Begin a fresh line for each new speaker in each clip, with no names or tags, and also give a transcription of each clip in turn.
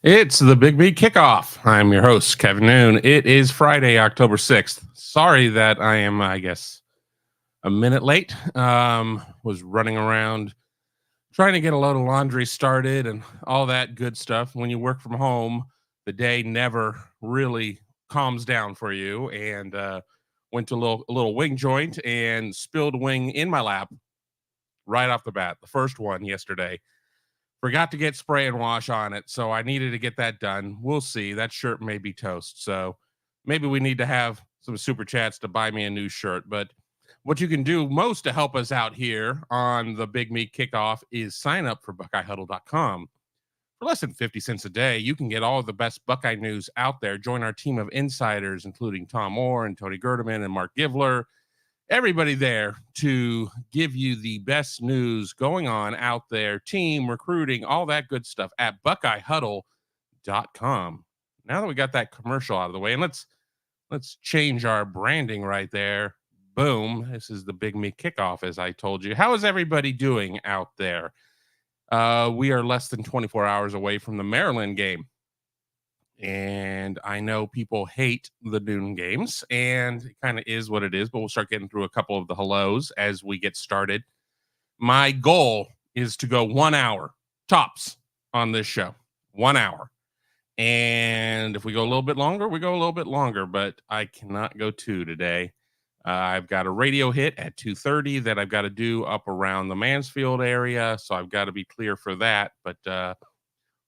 It's the Big Me Kickoff. I'm your host, Kevin Noon. It is Friday, October 6th. Sorry that I am, a minute late. Was running around trying to get a load of laundry started and all that good stuff. When you work from home, the day never really calms down for you. And went to a little wing joint and spilled wing in my lap right off the bat. The first one yesterday. Forgot to get spray and wash on it, so I needed to get that done. We'll see. That shirt may be toast, so maybe we need to have some super chats to buy me a new shirt. But what you can do most to help us out here on the Big Me Kickoff is sign up for BuckeyeHuddle.com. For less than 50 cents a day, you can get all of the best Buckeye news out there. Join our team of insiders, including Tom Orr and Tony Gerdeman and Mark Givler, everybody there to give you the best news going on out there, team recruiting, all that good stuff at BuckeyeHuddle.com. Now that we got that commercial out of the way, and let's change our branding right there. Boom. This is the Big Me Kickoff, as I told you. How is everybody doing out there? We are less than 24 hours away from the Maryland game. And I know people hate the noon games, and it kind of is what it is, but we'll start getting through a couple of the hellos as we get started. My goal is to go 1 hour tops on this show. 1 hour. And if we go a little bit longer, we go a little bit longer, but I cannot go 2 today. I've got a radio hit at 2:30 that I've got to do up around the Mansfield area, so I've got to be clear for that. But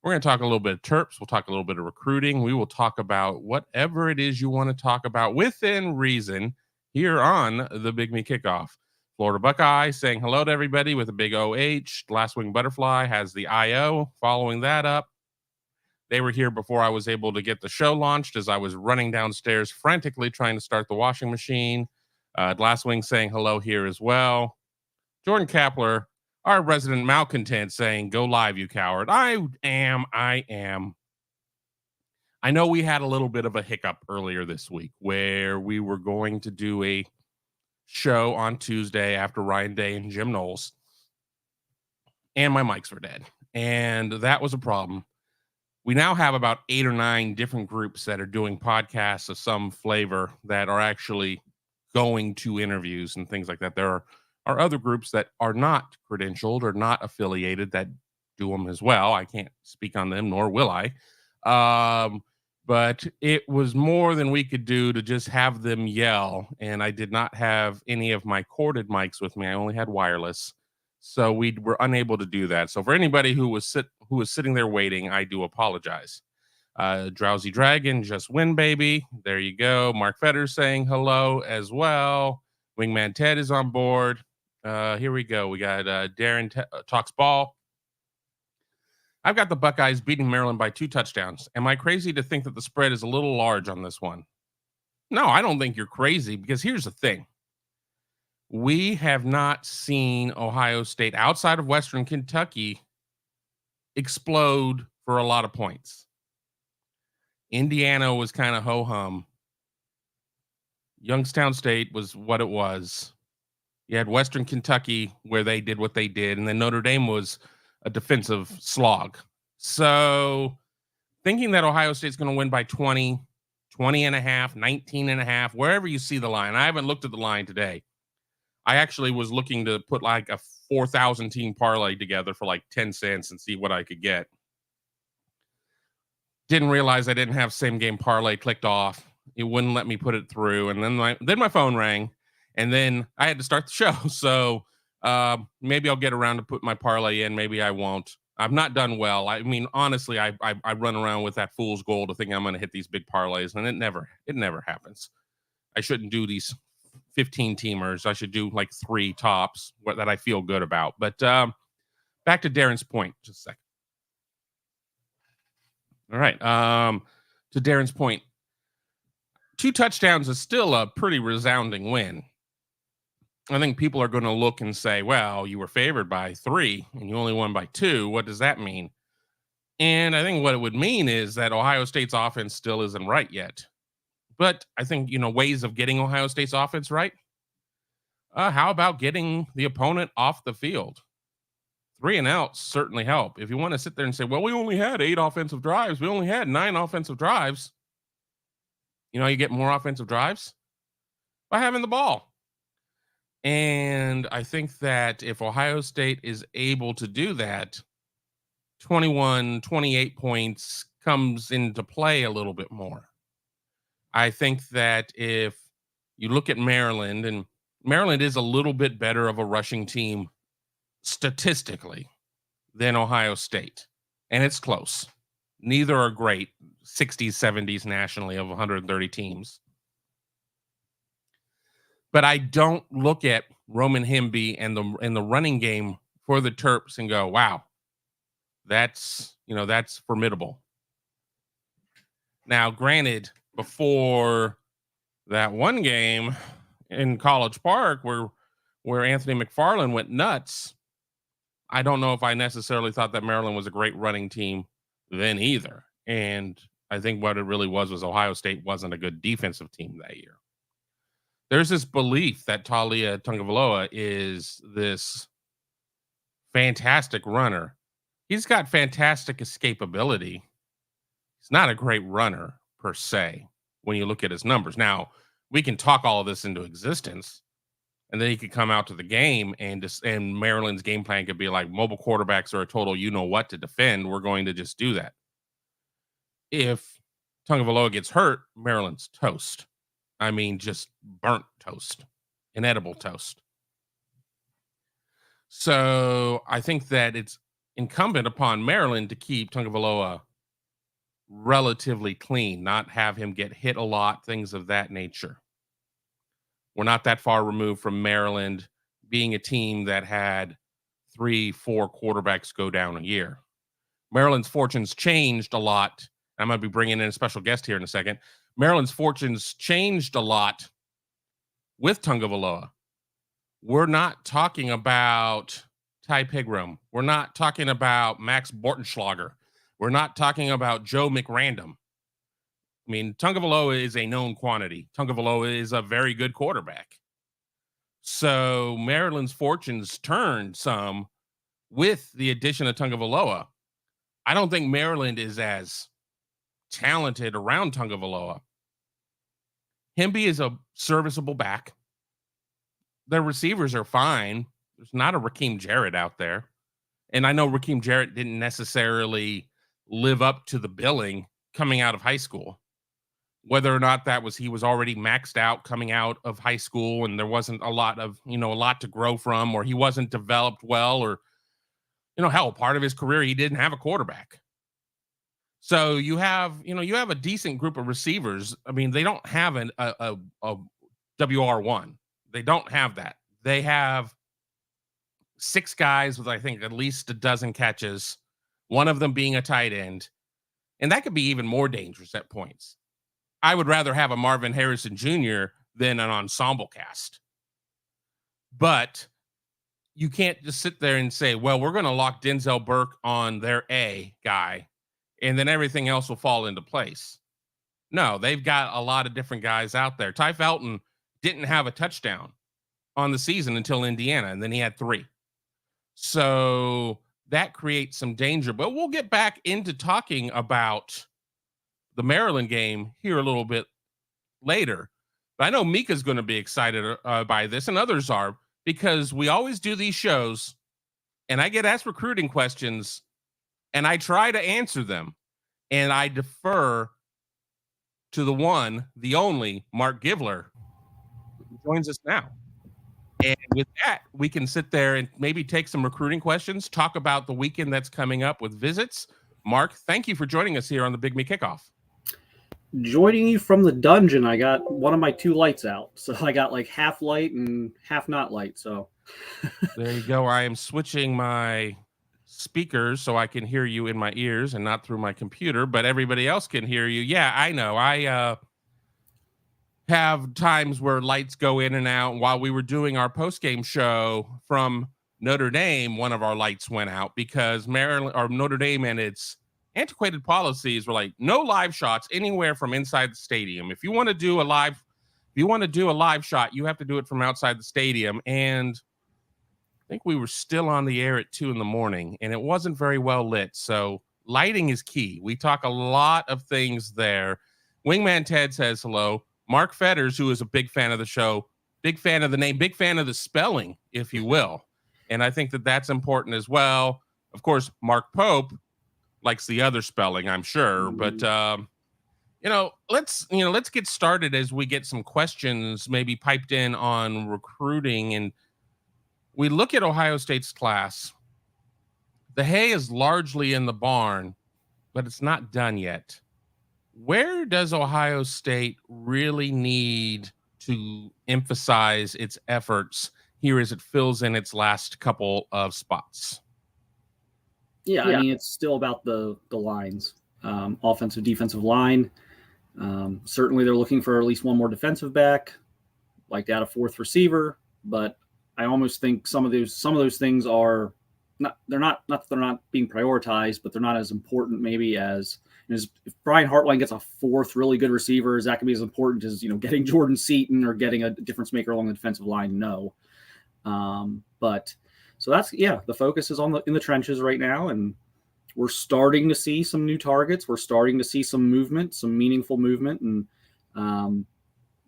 we're going to talk a little bit of Terps. We'll talk a little bit of recruiting. We will talk about whatever it is you want to talk about within reason here on the Big Me Kickoff. Florida Buckeye saying hello to everybody with a big OH. Last Wing Butterfly has the IO following that up. They were here before I was able to get the show launched as I was running downstairs frantically trying to start the washing machine. Last Wing saying hello here as well. Jordan Kapler, our resident malcontent, saying, go live, you coward. I am. I know we had a little bit of a hiccup earlier this week where we were going to do a show on Tuesday after Ryan Day and Jim Knowles, and my mics were dead. And that was a problem. We now have about 8 or 9 different groups that are doing podcasts of some flavor that are actually going to interviews and things like that. There are other groups that are not credentialed or not affiliated that do them as well. I can't speak on them, nor will I. But it was more than we could do to just have them yell. And I did not have any of my corded mics with me. I only had wireless. So we were unable to do that. So for anybody who was sitting there waiting, I do apologize. Drowsy Dragon, just win, baby. There you go. Mark Fetters saying hello as well. Wingman Ted is on board. Here we go. We got Darren talks ball. I've got the Buckeyes beating Maryland by 2 touchdowns. Am I crazy to think that the spread is a little large on this one? No, I don't think you're crazy, because here's the thing. We have not seen Ohio State outside of Western Kentucky explode for a lot of points. Indiana was kind of ho-hum. Youngstown State was what it was. You had Western Kentucky where they did what they did, and then Notre Dame was a defensive slog. So thinking that Ohio State's going to win by 20, 20 and a half, 19 and a half, wherever you see the line. I haven't looked at the line today. I actually was looking to put like a 4,000 team parlay together for like 10 cents and see what I could get. Didn't realize I didn't have same game parlay clicked off. It wouldn't let me put it through. And then my phone rang, and then I had to start the show. So maybe I'll get around to put my parlay in. Maybe I won't. I've not done well. I mean, honestly, I run around with that fool's gold to think I'm going to hit these big parlays, and it never happens. I shouldn't do these 15 teamers. I should do like 3 tops that I feel good about. But back to Darren's point, just a second. All right. To Darren's point, 2 touchdowns is still a pretty resounding win. I think people are going to look and say, well, you were favored by 3 and you only won by 2. What does that mean? And I think what it would mean is that Ohio State's offense still isn't right yet. But I think, ways of getting Ohio State's offense right. How about getting the opponent off the field? 3 and outs certainly help. If you want to sit there and say, well, we only had 8 offensive drives, we only had 9 offensive drives. You know, you get more offensive drives by having the ball. And I think that if Ohio State is able to do that, 21, 28 points comes into play a little bit more. I think that if you look at Maryland, and Maryland is a little bit better of a rushing team statistically than Ohio State, and it's close. Neither are great 60s, 70s nationally of 130 teams. But I don't look at Roman Hemby and the running game for the Terps and go, wow, that's formidable. Now, granted, before that one game in College Park where Anthony McFarland went nuts, I don't know if I necessarily thought that Maryland was a great running team then either. And I think what it really was Ohio State wasn't a good defensive team that year. There's this belief that Talia Tagovailoa is this fantastic runner. He's got fantastic escapability. He's not a great runner per se when you look at his numbers. Now, we can talk all of this into existence, and then he could come out to the game and Maryland's game plan could be like, mobile quarterbacks are a total you-know-what to defend. We're going to just do that. If Tagovailoa gets hurt, Maryland's toast. I mean, just burnt toast, inedible toast. So I think that it's incumbent upon Maryland to keep Tagovailoa relatively clean, not have him get hit a lot, things of that nature. We're not that far removed from Maryland being a team that had 3-4 quarterbacks go down a year. Maryland's fortunes changed a lot. I'm going to be bringing in a special guest here in a second. Maryland's fortunes changed a lot with Tagovailoa. We're not talking about Ty Pigram. We're not talking about Max Bortenschlager. We're not talking about Joe McRandom. I mean, Tagovailoa is a known quantity. Tagovailoa is a very good quarterback. So Maryland's fortunes turned some with the addition of Tagovailoa. I don't think Maryland is as talented around Tagovailoa. Hemby is a serviceable back. Their receivers are fine. There's not a Raheem Jarrett out there. And I know Raheem Jarrett didn't necessarily live up to the billing coming out of high school. Whether or not that was he was already maxed out coming out of high school and there wasn't a lot to grow from, or he wasn't developed well, or, hell, part of his career, he didn't have a quarterback. So you have a decent group of receivers. I mean, they don't have a WR1. They don't have that. They have 6 guys with, I think, at least a dozen catches, one of them being a tight end. And that could be even more dangerous at points. I would rather have a Marvin Harrison Jr. than an ensemble cast. But you can't just sit there and say, well, we're going to lock Denzel Burke on their A guy, and then everything else will fall into place. No, they've got a lot of different guys out there. Ty Felton didn't have a touchdown on the season until Indiana, and then he had 3. So that creates some danger. But we'll get back into talking about the Maryland game here a little bit later. But I know Mika's going to be excited by this, and others are, because we always do these shows, and I get asked recruiting questions, and I try to answer them, and I defer to the one, the only, Mark Givler, who joins us now. And with that, we can sit there and maybe take some recruiting questions, talk about the weekend that's coming up with visits. Mark, thank you for joining us here on the Big Me Kickoff.
Joining you from the dungeon, I got one of my 2 lights out. So I got like half light and half not light. So
there you go. I am switching my speakers so I can hear you in my ears and not through my computer, but everybody else can hear you. Yeah, I know. I have times where lights go in and out. While we were doing our post-game show from Notre Dame, one of our lights went out because Notre Dame and its antiquated policies were like no live shots anywhere from inside the stadium. If you want to do a live shot, you have to do it from outside the stadium. And think we were still on the air at 2 in the morning, and it wasn't very well lit. So lighting is key. We talk a lot of things there. Wingman Ted says hello. Mark Fetters, who is a big fan of the show, big fan of the name, big fan of the spelling, if you will. And I think that that's important as well. Of course, Mark Pope likes the other spelling, I'm sure. But let's get started as we get some questions maybe piped in on recruiting. And we look at Ohio State's class. The hay is largely in the barn, but it's not done yet. Where does Ohio State really need to emphasize its efforts here as it fills in its last couple of spots?
Yeah, I mean, it's still about the lines, offensive, defensive line. Certainly, they're looking for at least one more defensive back, like to add a fourth receiver. But I almost think some of those things are not that they're not being prioritized, but they're not as important maybe as if Brian Hartline gets a fourth really good receiver, is that going to be as important as getting Jordan Seatan or getting a difference maker along the defensive line? No. But so that's the focus is in the trenches right now, and we're starting to see some new targets. We're starting to see some movement, some meaningful movement, and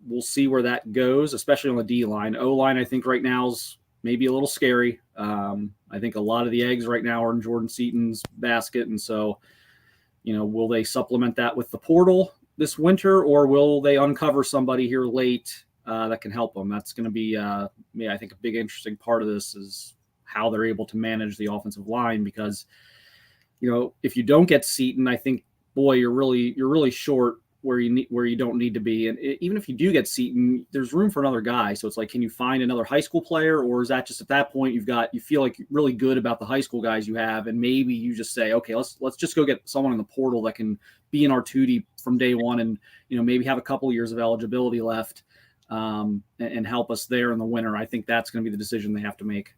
we'll see where that goes, especially on the D line. O line, I think right now is maybe a little scary. I think a lot of the eggs right now are in Jordan Seaton's basket, and so will they supplement that with the portal this winter, or will they uncover somebody here late that can help them? That's going to be, I think, a big interesting part of this is how they're able to manage the offensive line, because if you don't get Seaton, I think, boy, you're really short where you don't need to be. And even if you do get Seaton, there's room for another guy. So it's like, can you find another high school player, or is that just at that point you feel like really good about the high school guys you have, and maybe you just say, okay, let's just go get someone in the portal that can be in our 2D from day one, and maybe have a couple of years of eligibility left, and help us there in the winter. I think that's going to be the decision they have to make.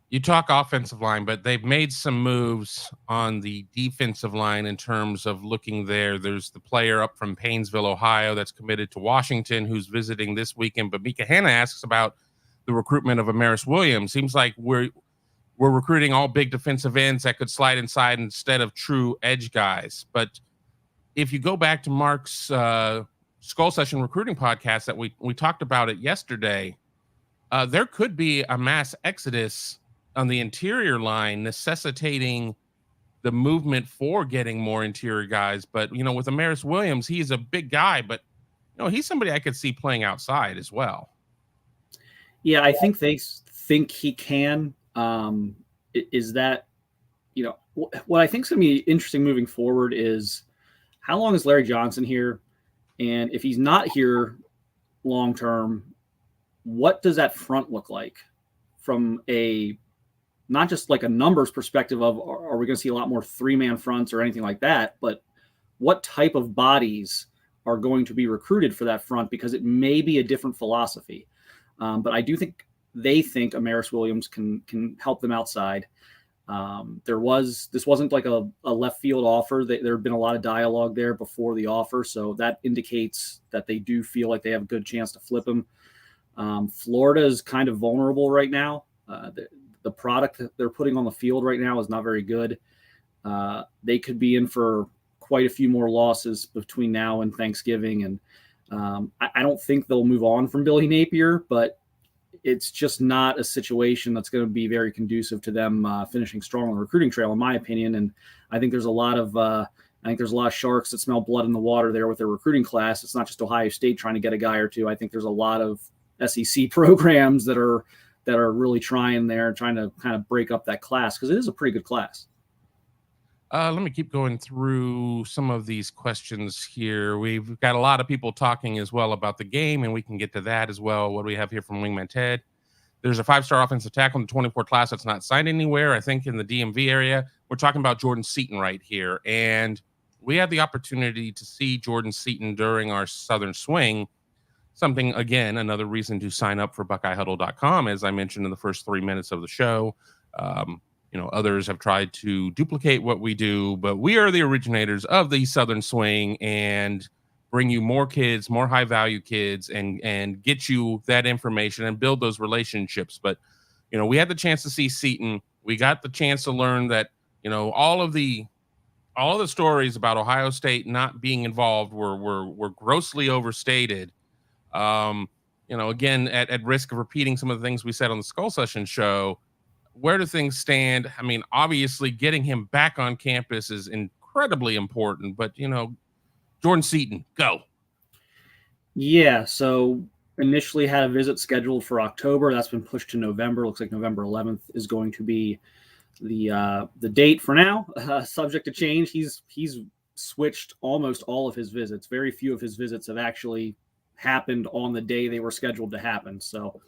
You talk offensive line, but they've made some moves on the defensive line in terms of looking there. There's the player up from Painesville, Ohio, that's committed to Washington, who's visiting this weekend. But Mika Hanna asks about the recruitment of Amaris Williams. Seems like we're recruiting all big defensive ends that could slide inside instead of true edge guys. But if you go back to Mark's Skull Session recruiting podcast that we talked about it yesterday, there could be a mass exodus on the interior line, necessitating the movement for getting more interior guys. But, with Amaris Williams, he's a big guy, but, he's somebody I could see playing outside as well.
Yeah, I think they think he can. Is that, what I think is going to be interesting moving forward is how long is Larry Johnson here? And if he's not here long term, what does that front look like from not just like a numbers perspective of, are we going to see a lot more 3-man fronts or anything like that, but what type of bodies are going to be recruited for that front, because it may be a different philosophy. But I do think they think Amaris Williams can help them outside. This wasn't like a left field offer. There had been a lot of dialogue there before the offer. So that indicates that they do feel like they have a good chance to flip him. Florida is kind of vulnerable right now. The product that they're putting on the field right now is not very good. They could be in for quite a few more losses between now and Thanksgiving. And I don't think they'll move on from Billy Napier, but it's just not a situation that's going to be very conducive to them finishing strong on the recruiting trail, in my opinion. And I think there's a lot of sharks that smell blood in the water there with their recruiting class. It's not just Ohio State trying to get a guy or two. I think there's a lot of SEC programs that are really trying to kind of break up that class, because it is a pretty good class.
Let me keep going through some of these questions here. We've got a lot of people talking as well about the game, and we can get to that as well. What do we have here from Wingman Ted? There's a 5-star offensive tackle in the 24 class that's not signed anywhere, I think, in the DMV area. We're talking about Jordan Seaton right here. And we had the opportunity to see Jordan Seaton during our Southern Swing. Something, again, another reason to sign up for BuckeyeHuddle.com, as I mentioned in the first 3 minutes of the show. Others have tried to duplicate what we do, but we are the originators of the Southern Swing and bring you more kids, more high-value kids, and get you that information and build those relationships. But we had the chance to see Seatan. We got the chance to learn that, all of the stories about Ohio State not being involved were grossly overstated. Again, at risk of repeating some of the things we said on the Skull Session show, where do things stand? I mean, obviously getting him back on campus is incredibly important, but Jordan Seatan, go.
Yeah, so initially had a visit scheduled for October. That's been pushed to November. Looks like November 11th is going to be the date for now, subject to change. He's switched almost all of his visits. Very few of his visits have actually happened on the day they were scheduled to happen. So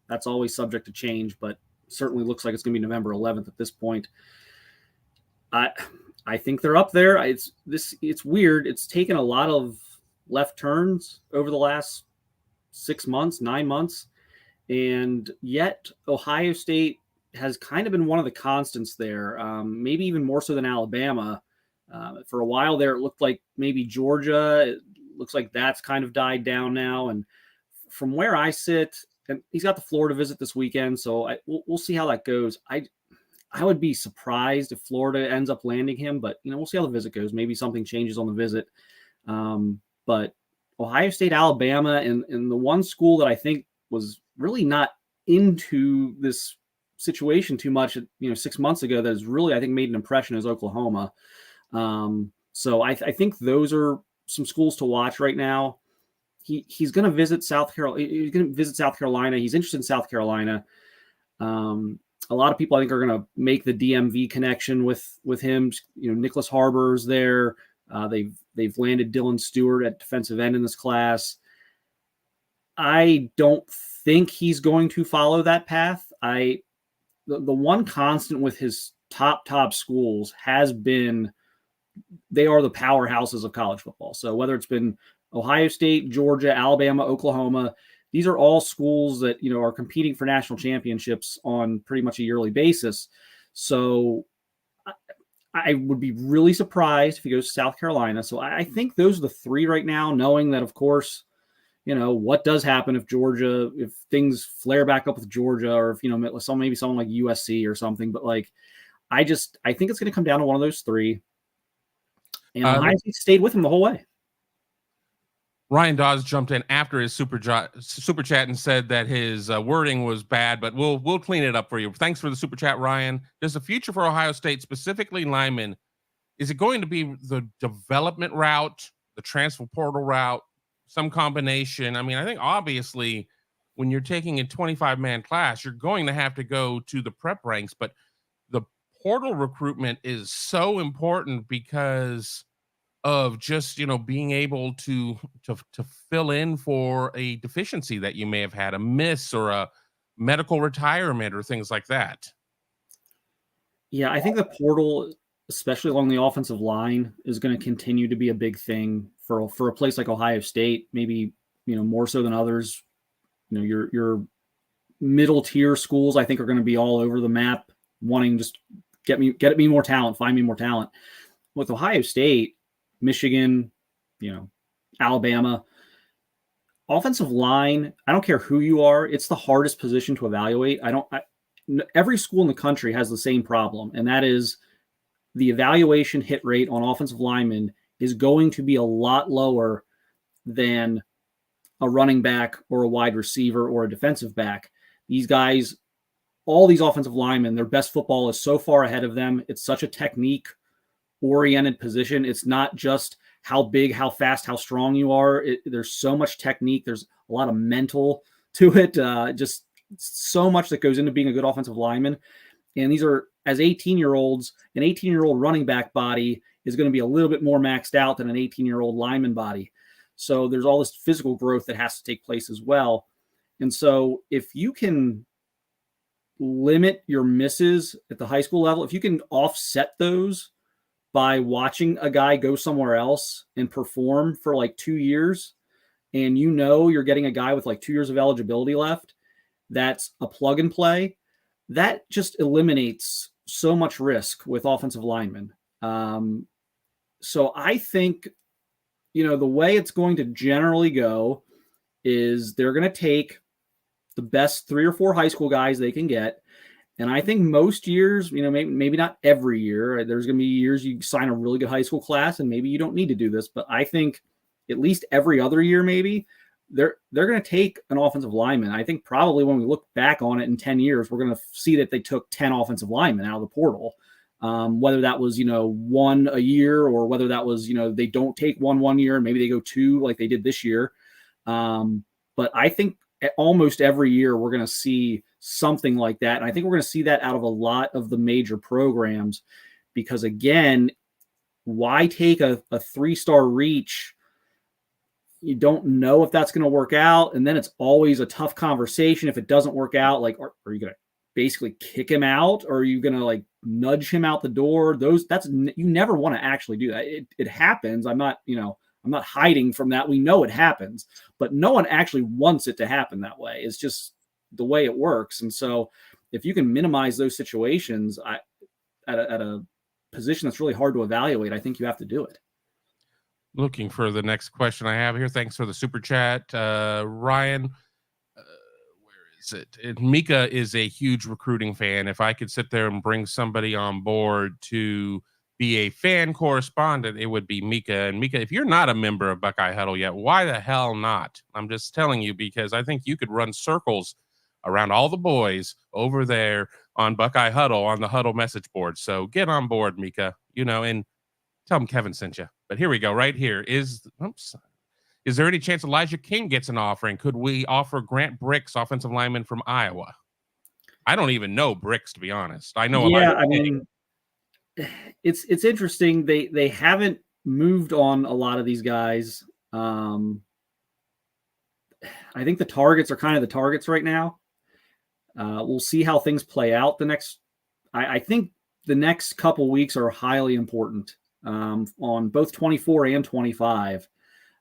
that's always subject to change, but certainly looks like it's going to be November 11th at this point. I think they're up there. It's weird. It's taken a lot of left turns over the last 6 months, 9 months, and yet Ohio State has kind of been one of the constants there, maybe even more so than Alabama. For a while there, it looked like maybe Georgia. It looks like that's kind of died down now. And from where I sit, and he's got the Florida visit this weekend, so we'll see how that goes. I would be surprised if Florida ends up landing him, but we'll see how the visit goes. Maybe something changes on the visit. But Ohio State, Alabama, and the one school that I think was really not into this situation too much, 6 months ago, that has really, I think, made an impression is Oklahoma. So I think those are some schools to watch right now. He's going to visit South Carolina. He's going to visit South Carolina. He's interested in South Carolina. A lot of people, I think, are going to make the DMV connection with him. Nicholas Harbor's there. They've landed Dylan Stewart at defensive end in this class. I don't think he's going to follow that path. The one constant with his top schools has been they are the powerhouses of college football. So whether it's been Ohio State, Georgia, Alabama, Oklahoma, these are all schools that, are competing for national championships on pretty much a yearly basis. So I would be really surprised if he goes to South Carolina. So I think those are the three right now, knowing that, of course, what does happen if things flare back up with Georgia, or if, maybe someone like USC or something. But I think it's going to come down to one of those three. And Ohio State stayed with him the whole way.
Ryan Dawes jumped in after his super chat and said that his wording was bad, but we'll clean it up for you. Thanks for the super chat, Ryan. Does the future for Ohio State, specifically linemen, is it going to be the development route, the transfer portal route, some combination? I mean, I think obviously when you're taking a 25-man class, you're going to have to go to the prep ranks, but the portal recruitment is so important because of just being able to fill in for a deficiency that you may have had, a miss or a medical retirement or things like that.
Yeah, I think the portal, especially along the offensive line, is going to continue to be a big thing for a place like Ohio State, maybe more so than others. Your middle tier schools, I think, are going to be all over the map, wanting just get me more talent, find me more talent. With Ohio State, Michigan, Alabama, offensive line, I don't care who you are, it's the hardest position to evaluate. Every school in the country has the same problem, and that is the evaluation hit rate on offensive linemen is going to be a lot lower than a running back or a wide receiver or a defensive back. These guys, all these offensive linemen, their best football is so far ahead of them. It's such a technique oriented position. It's not just how big, how fast, how strong you are. There's so much technique. There's a lot of mental to it. Just so much that goes into being a good offensive lineman. And these are, as 18-year-olds, an 18-year-old running back body is going to be a little bit more maxed out than an 18-year-old lineman body. So there's all this physical growth that has to take place as well. And so if you can limit your misses at the high school level, if you can offset those by watching a guy go somewhere else and perform for 2 years, and you're getting a guy with 2 years of eligibility left, that's a plug and play, that just eliminates so much risk with offensive linemen. So I think, the way it's going to generally go is they're going to take the best 3 or 4 high school guys they can get. And I think most years, maybe not every year. There's going to be years you sign a really good high school class, and maybe you don't need to do this. But I think at least every other year, maybe they're going to take an offensive lineman. I think probably when we look back on it in 10 years, we're going to see that they took 10 offensive linemen out of the portal. Whether that was, one a year, or whether that was, they don't take one year and maybe they go two like they did this year. But I think almost every year we're going to see something like that. And I think we're going to see that out of a lot of the major programs, because again, why take a 3-star reach? You don't know if that's going to work out. And then it's always a tough conversation. If it doesn't work out, like, are you going to basically kick him out, or are you going to like nudge him out the door? You never want to actually do that. It happens. I'm not hiding from that. We know it happens, but no one actually wants it to happen that way. It's just the way it works. And so if you can minimize those situations at a position that's really hard to evaluate, I think you have to do it.
Looking for the next question I have here. Thanks for the super chat, Ryan. Where is it? Mika is a huge recruiting fan. If I could sit there and bring somebody on board to be a fan correspondent, it would be Mika. And Mika, if you're not a member of Buckeye Huddle yet, why the hell not? I'm just telling you, because I think you could run circles around all the boys over there on Buckeye Huddle, on the Huddle message board. So get on board, Mika, and tell them Kevin sent you. But here we go. Right here is there any chance Elijah King gets an offer? And could we offer Grant Bricks, offensive lineman from Iowa? I don't even know Bricks, to be honest. I know.
Yeah, I mean, it's interesting. They haven't moved on a lot of these guys. I think the targets are kind of the targets right now. We'll see how things play out I think the next couple weeks are highly important on both 24 and 25.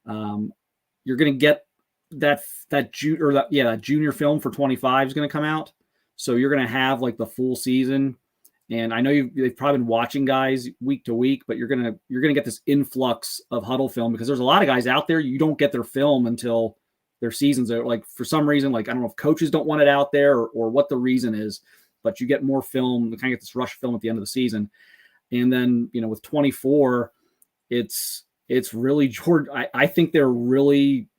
You're going to get that junior film for 25 is going to come out. So you're going to have like the full season. And I know they've probably been watching guys week to week, but you're going to get this influx of huddle film, because there's a lot of guys out there. You don't get their film until their seasons are, like, for some reason, like, I don't know if coaches don't want it out there or what the reason is, but you get more film, you kind of get this rush film at the end of the season. And then, with 24, it's really Jordan. I think they're really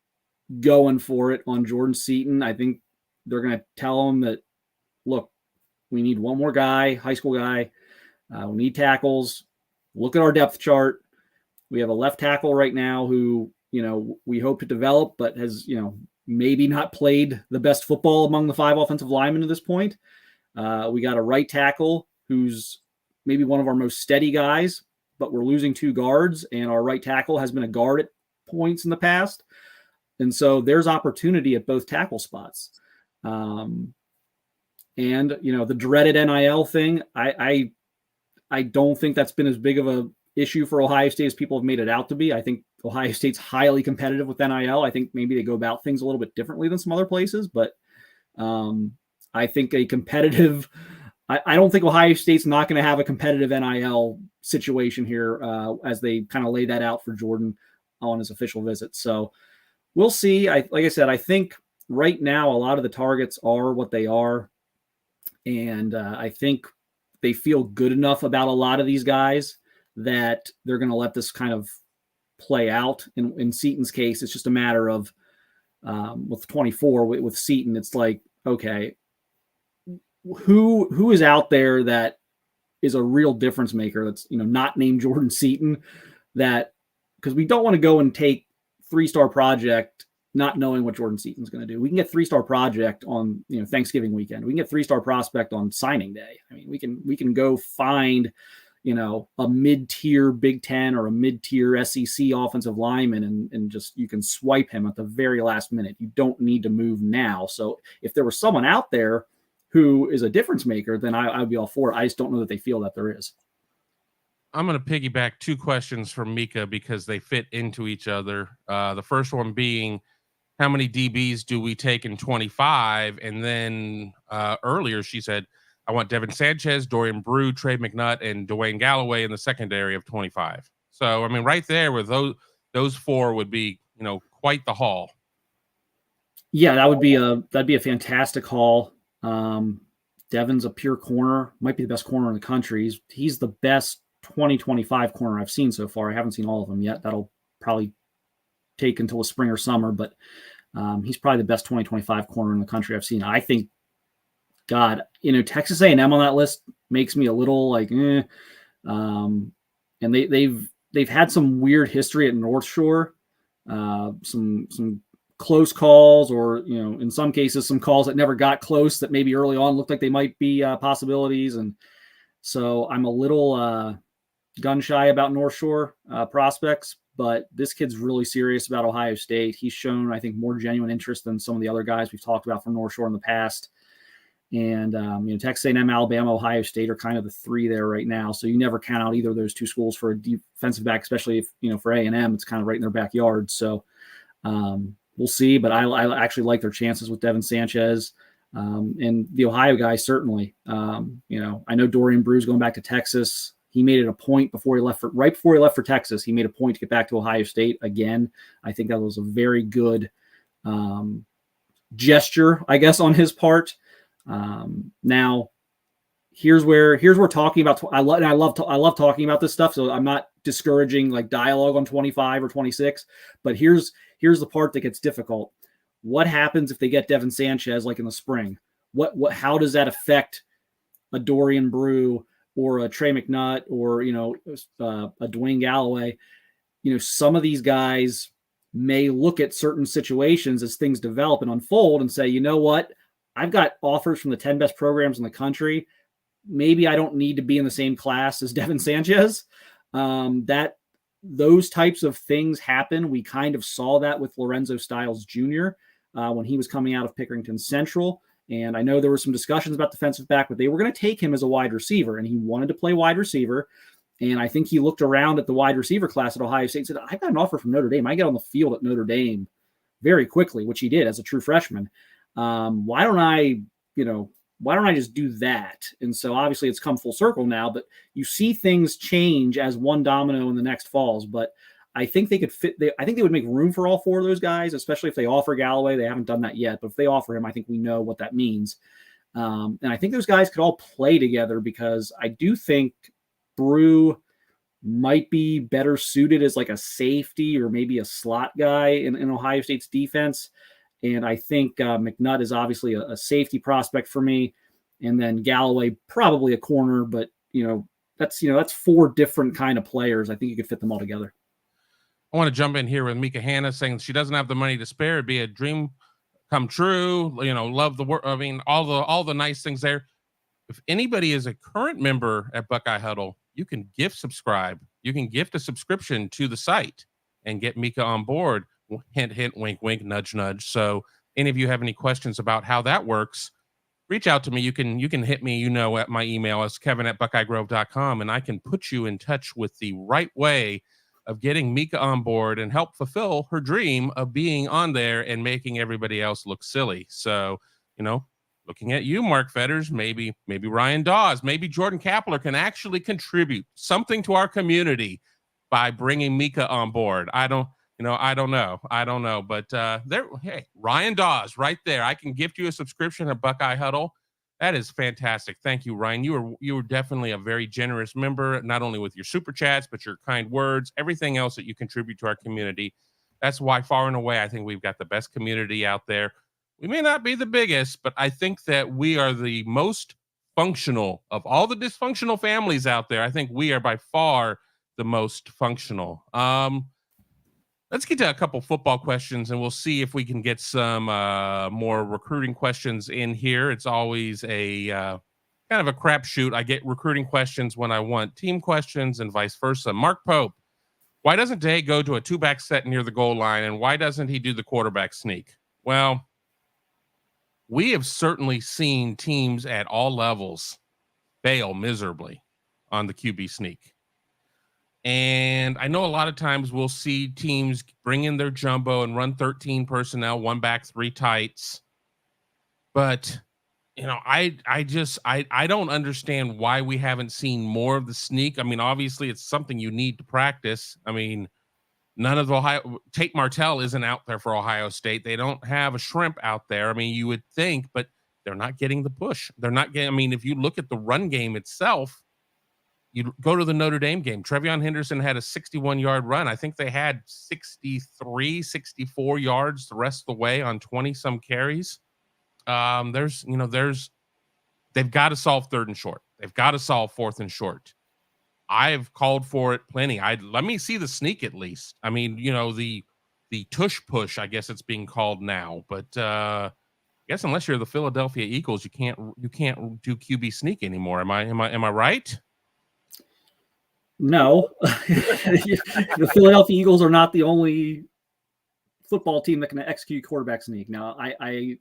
going for it on Jordan Seatan. I think they're going to tell him that, look, we need one more guy, high school guy. We need tackles. Look at our depth chart. We have a left tackle right now who, we hope to develop, but has, maybe not played the best football among the 5 offensive linemen at this point. We got a right tackle who's maybe one of our most steady guys, but we're losing 2 guards, and our right tackle has been a guard at points in the past. And so there's opportunity at both tackle spots. And, the dreaded NIL thing, I don't think that's been as big of a issue for Ohio State as people have made it out to be. I think Ohio State's highly competitive with NIL. I think maybe they go about things a little bit differently than some other places, but I think a competitive I don't think Ohio State's not going to have a competitive NIL situation here as they kind of lay that out for Jordan on his official visit. So we'll see. Like I said, I think right now a lot of the targets are what they are. And I think they feel good enough about a lot of these guys that they're going to let this kind of play out. In Seaton's case, it's just a matter of with 24, with Seaton, it's like, okay, who is out there that is a real difference maker that's, not named Jordan Seaton, that, because we don't want to go and take 3-star project not knowing what Jordan Seaton's going to do. We can get 3-star project on, Thanksgiving weekend. We can get 3-star prospect on signing day. I mean, we can go find, a mid-tier Big Ten or a mid-tier SEC offensive lineman and just, you can swipe him at the very last minute. You don't need to move now. So if there was someone out there who is a difference maker, then I would be all for it. I just don't know that they feel that there is.
I'm going to piggyback 2 questions from Mika because they fit into each other. The first one being, how many DBs do we take in 25? And then earlier she said, I want Devin Sanchez, Dorian Brew, Trey McNutt, and Dwayne Galloway in the secondary of 25. So, I mean, right there with those 4 would be, quite the haul.
Yeah, that'd be a fantastic haul. Devin's a pure corner, might be the best corner in the country. He's the best 2025 corner I've seen so far. I haven't seen all of them yet. That'll probably take until the spring or summer, but he's probably the best 2025 corner in the country I've seen. I think, God, Texas A&M on that list makes me a little like, and they've had some weird history at North Shore, some close calls, or in some cases some calls that never got close that maybe early on looked like they might be possibilities, and so I'm a little gun shy about North Shore prospects. But this kid's really serious about Ohio State. He's shown, I think, more genuine interest than some of the other guys we've talked about from North Shore in the past. And, Texas A&M, Alabama, Ohio State are kind of the three there right now. So you never count out either of those two schools for a defensive back, especially if, for A&M, it's kind of right in their backyard. So we'll see. But I actually like their chances with Devin Sanchez. And the Ohio guys, certainly. I know Dorian Brew's going back to Texas. He made it a point right before he left for Texas. He made a point to get back to Ohio State again. I think that was a very good gesture, I guess, on his part. Now, here's where talking about. I love talking about this stuff. So I'm not discouraging like dialogue on 25 or 26. But here's the part that gets difficult. What happens if they get Devin Sanchez like in the spring? How does that affect a Dorian Brew or a Trey McNutt or, a Dwayne Galloway? Some of these guys may look at certain situations as things develop and unfold and say, you know what? I've got offers from the 10 best programs in the country. Maybe I don't need to be in the same class as Devin Sanchez. Those types of things happen. We kind of saw that with Lorenzo Styles Jr. When he was coming out of Pickerington Central. And I know there were some discussions about defensive back, but they were going to take him as a wide receiver, and he wanted to play wide receiver. And I think he looked around at the wide receiver class at Ohio State and said, I got an offer from Notre Dame. I get on the field at Notre Dame very quickly, which he did as a true freshman. Why don't I just do that? And so obviously it's come full circle now, but you see things change as one domino in the next falls. But I think they could fit. I think they would make room for all four of those guys, especially if they offer Galloway. They haven't done that yet, but if they offer him, I think we know what that means. And I think those guys could all play together, because I do think Brew might be better suited as like a safety or maybe a slot guy in Ohio State's defense. And I think McNutt is obviously a safety prospect for me. And then Galloway, probably a corner, but that's four different kind of players. I think you could fit them all together.
I want to jump in here with Mika Hanna saying she doesn't have the money to spare. It'd be a dream come true. Love the work. I mean, all the nice things there. If anybody is a current member at Buckeye Huddle, you can gift subscribe. You can gift a subscription to the site and get Mika on board. Hint, hint, wink, wink, nudge, nudge. So any of you have any questions about how that works, reach out to me. You can hit me, at my email is kevin@buckeyegrove.com, and I can put you in touch with the right way of getting Mika on board and help fulfill her dream of being on there and making everybody else look silly. So, looking at you, Mark Fetters, maybe Ryan Dawes, maybe Jordan Kapler can actually contribute something to our community by bringing Mika on board. I don't know, but hey, Ryan Dawes right there. I can gift you a subscription at Buckeye Huddle. That is fantastic. Thank you, Ryan. You were definitely a very generous member, not only with your super chats, but your kind words, everything else that you contribute to our community. That's why far and away, I think we've got the best community out there. We may not be the biggest, but I think that we are the most functional of all the dysfunctional families out there. I think we are by far the most functional. Let's get to a couple football questions, and we'll see if we can get some more recruiting questions in here. It's always a kind of a crapshoot. I get recruiting questions when I want team questions and vice versa. Mark Pope, why doesn't Day go to a two-back set near the goal line, and why doesn't he do the quarterback sneak? Well, we have certainly seen teams at all levels fail miserably on the QB sneak. And I know a lot of times we'll see teams bring in their jumbo and run 13 personnel, one back, three tights. But, I don't understand why we haven't seen more of the sneak. I mean, obviously it's something you need to practice. I mean, none of Tate Martell isn't out there for Ohio State. They don't have a shrimp out there. I mean, you would think, but they're not getting the push. They're not getting, I mean, if you look at the run game itself, you go to the Notre Dame game. Trevion Henderson had a 61-yard run. I think they had 63, 64 yards the rest of the way on 20-some carries. They've got to solve 3rd and short. They've got to solve 4th and short. I've called for it plenty. Let me see the sneak at least. I mean, the tush push, I guess it's being called now. But I guess unless you're the Philadelphia Eagles, you can't do QB sneak anymore. Am I right?
No, the Philadelphia Eagles are not the only football team that can execute quarterback sneak. Now, I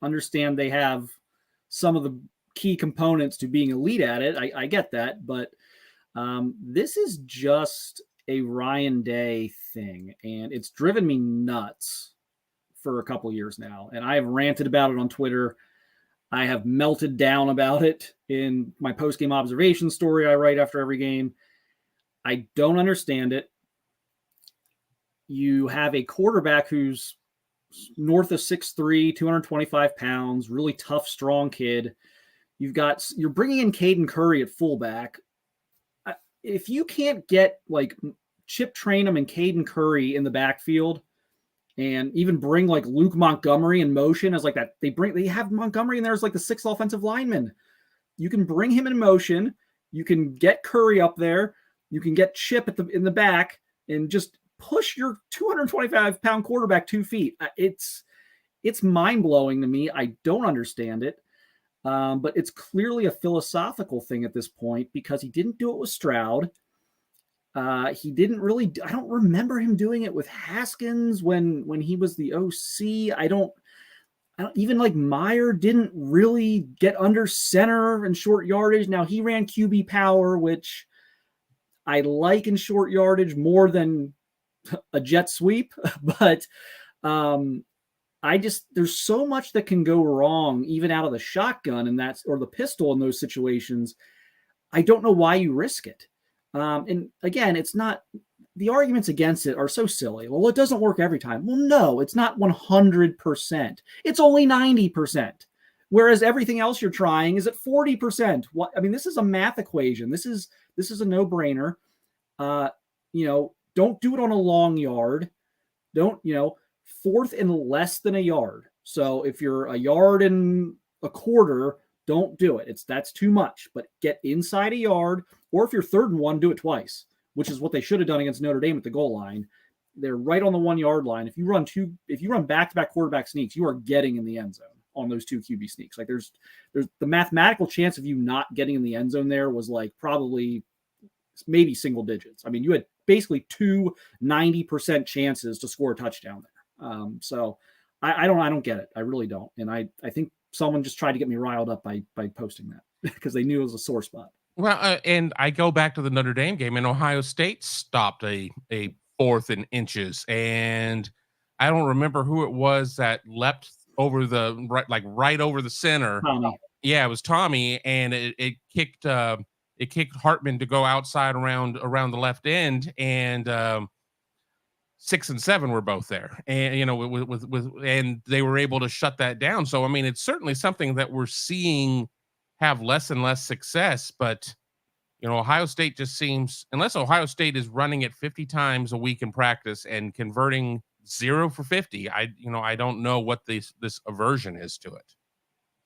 understand they have some of the key components to being elite at it. I get that, but this is just a Ryan Day thing, and it's driven me nuts for a couple years now. And I have ranted about it on Twitter. I have melted down about it in my post-game observation story I write after every game. I don't understand it. You have a quarterback who's north of 6'3", 225 pounds, really tough, strong kid. You're bringing in Caden Curry at fullback. If you can't get like Chip Trainum and Caden Curry in the backfield, and even bring like Luke Montgomery in motion as like that, they have Montgomery in there as like the 6th offensive lineman. You can bring him in motion. You can get Curry up there. You can get Chip in the back and just push your 225-pound quarterback 2 feet. It's mind-blowing to me. I don't understand it. But it's clearly a philosophical thing at this point because he didn't do it with Stroud. He didn't really, I don't remember him doing it with Haskins when he was the OC. I don't even like Meyer didn't really get under center in short yardage. Now he ran QB power, which I like in short yardage more than a jet sweep, but there's so much that can go wrong even out of the shotgun or the pistol in those situations. I don't know why you risk it. And again, it's not, the arguments against it are so silly. Well, it doesn't work every time. Well, no, it's not 100%. It's only 90%. Whereas everything else you're trying is at 40%. This is a math equation. This is a no-brainer. Don't do it on a long yard. Don't, 4th and less than a yard. So if you're a yard and a quarter, don't do it. That's too much, but get inside a yard, or if you're 3rd and 1, do it twice, which is what they should have done against Notre Dame at the goal line. They're right on the 1 yard line. If you run back-to-back quarterback sneaks, you are getting in the end zone on those 2 QB sneaks. Like there's the mathematical chance of you not getting in the end zone there was like probably maybe single digits. I mean, you had basically 2 90% chances to score a touchdown there. So I don't get it. I really don't. And I think someone just tried to get me riled up by posting that because they knew it was a sore spot.
Well, and I go back to the Notre Dame game, and Ohio State stopped a 4th and inches, and I don't remember who it was that leapt over the right over the center.
Tommy.
Yeah, it was Tommy, and it kicked Hartman to go outside around the left end, and 6 and 7 were both there, and and they were able to shut that down. So I mean, it's certainly something that we're seeing have less and less success. But Ohio State just seems, unless Ohio State is running it 50 times a week in practice and converting 0 for 50, I don't know what this aversion is to it.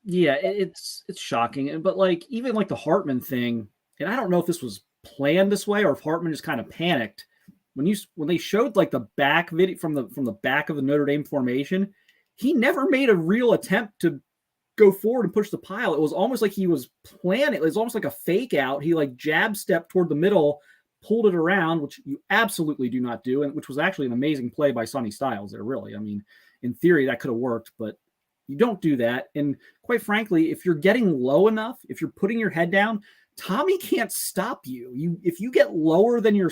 Yeah, it's shocking. But like even like the Hartman thing, and I don't know if this was planned this way or if Hartman just kind of panicked. When they showed like the back video from the back of the Notre Dame formation, he never made a real attempt to go forward and push the pile. It was almost like he was planning. It was almost like a fake out. He like jab stepped toward the middle, pulled it around, which you absolutely do not do, and which was actually an amazing play by Sonny Styles there, really. I mean, in theory, that could have worked, but you don't do that. And quite frankly, if you're getting low enough, if you're putting your head down, Tommy can't stop you. If you get lower than your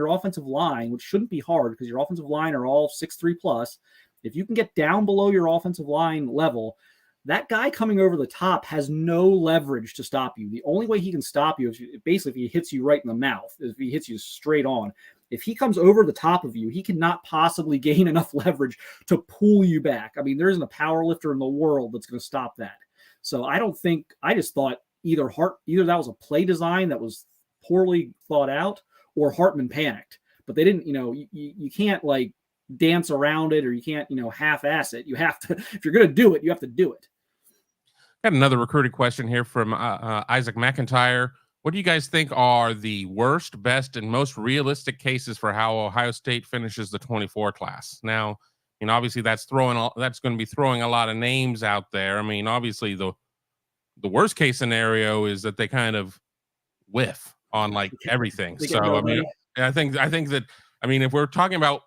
offensive line, which shouldn't be hard because your offensive line are all 6'3 plus, if you can get down below your offensive line level, that guy coming over the top has no leverage to stop you. The only way he can stop you is basically if he hits you right in the mouth, if he hits you straight on. If he comes over the top of you, he cannot possibly gain enough leverage to pull you back. I mean, there isn't a power lifter in the world that's going to stop that. So I just thought either that was a play design that was poorly thought out, or Hartman panicked. But they didn't, you can't like dance around it, or you can't, half-ass it. You have to, if you're going to do it, you have to do it.
Got another recruited question here from Isaac McIntyre. What do you guys think are the worst, best, and most realistic cases for how Ohio State finishes the 24 class? Now, obviously that's going to be throwing a lot of names out there. I mean, obviously the worst case scenario is that they kind of whiff on like everything. So I think that, if we're talking about,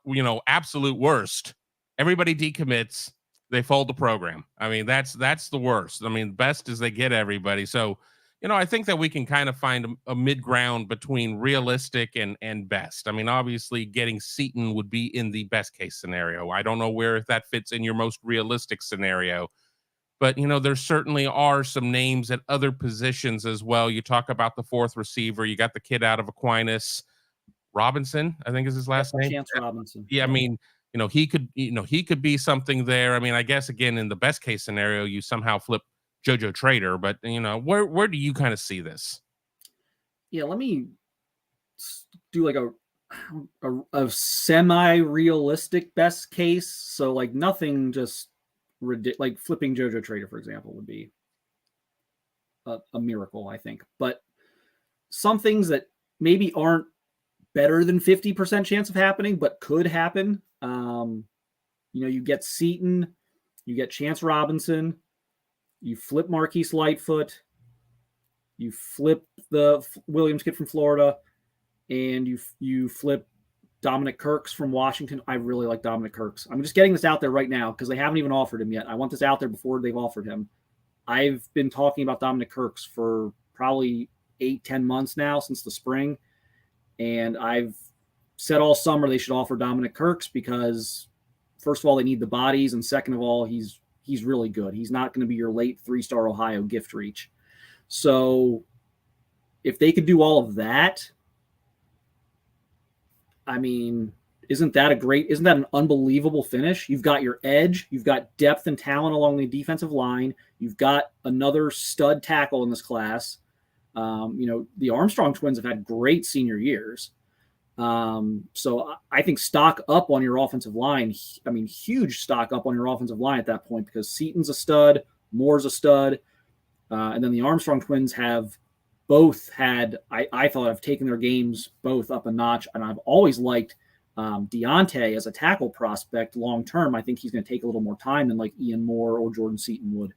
absolute worst, everybody decommits, they fold the program. I mean, that's the worst. Best is they get everybody. So, I think that we can kind of find a mid ground between realistic and best. Obviously getting Seatan would be in the best case scenario. I don't know where that fits in your most realistic scenario, but there certainly are some names at other positions as well. You talk about the fourth receiver, you got the kid out of Aquinas, Robinson, I think is his last name.
Chance Robinson.
Yeah, he could be something there. I guess again, in the best case scenario, you somehow flip JoJo Trader, but where do you kind of see this?
Yeah, let me do like a semi-realistic best case. So like nothing just like flipping JoJo Trader, for example, would be a miracle, I think. But some things that maybe aren't better than 50% chance of happening, but could happen. You get Seatan, you get Chance Robinson, you flip Marquise Lightfoot, you flip the Williams kid from Florida, and you flip Dominic Kirks from Washington. I really like Dominic Kirks. I'm just getting this out there right now because they haven't even offered him yet. I want this out there before they've offered him. I've been talking about Dominic Kirks for probably 8-10 months now, since the spring. And I've said all summer they should offer Dominic Kirks because, first of all, they need the bodies. And second of all, he's really good. He's not going to be your late 3-star Ohio gift reach. So if they could do all of that, isn't that an unbelievable finish? You've got your edge, you've got depth and talent along the defensive line. You've got another stud tackle in this class. The Armstrong twins have had great senior years. So I think stock up on your offensive line. Huge stock up on your offensive line at that point, because Seaton's a stud, Moore's a stud. And then the Armstrong twins have both had, I thought, have taken their games both up a notch. And I've always liked Deontay as a tackle prospect long-term. I think he's going to take a little more time than like Ian Moore or Jordan Seaton would,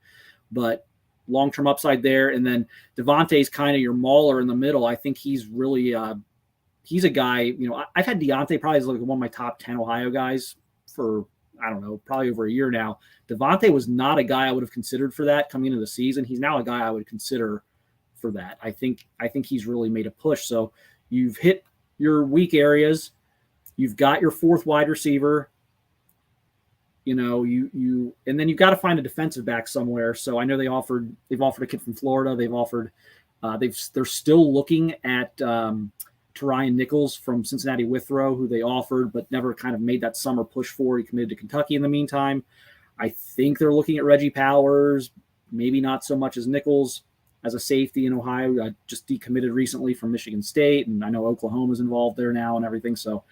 but long-term upside there. And then Devontae's kind of your mauler in the middle. I think he's really, he's a guy, I've had Deontay probably as like one of my top 10 Ohio guys for, I don't know, probably over a year now. Devontae was not a guy I would have considered for that coming into the season. He's now a guy I would consider for that. I think he's really made a push. So you've hit your weak areas. You've got your fourth wide receiver. And then you've got to find a defensive back somewhere. So I know they've offered a kid from Florida. They're still looking at Ryan Nichols from Cincinnati Withrow, who they offered but never kind of made that summer push for. He committed to Kentucky in the meantime. I think they're looking at Reggie Powers, maybe not so much as Nichols as a safety in Ohio. Just decommitted recently from Michigan State, and I know Oklahoma's involved there now and everything. So,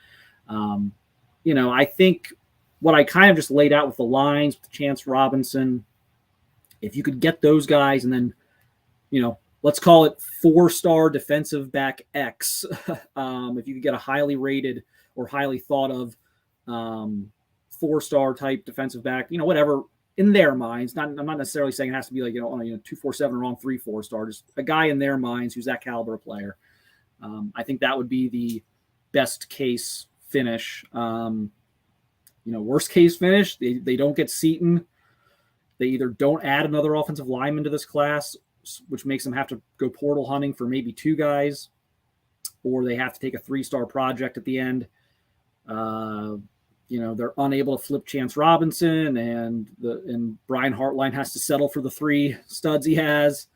I think what I kind of just laid out with the lines, with Chance Robinson, if you could get those guys and then, let's call it 4-star defensive back X. If you could get a highly rated or highly thought of 4-star type defensive back, whatever in their minds. I'm not necessarily saying it has to be like, 2-4-7 or on 3-4-star, just a guy in their minds who's that caliber of player. I think that would be the best case finish. Worst case finish, they don't get Seaton. They either don't add another offensive lineman to this class, which makes them have to go portal hunting for maybe 2 guys, or they have to take a 3-star project at the end. They're unable to flip Chance Robinson, and Brian Hartline has to settle for the 3 studs he has.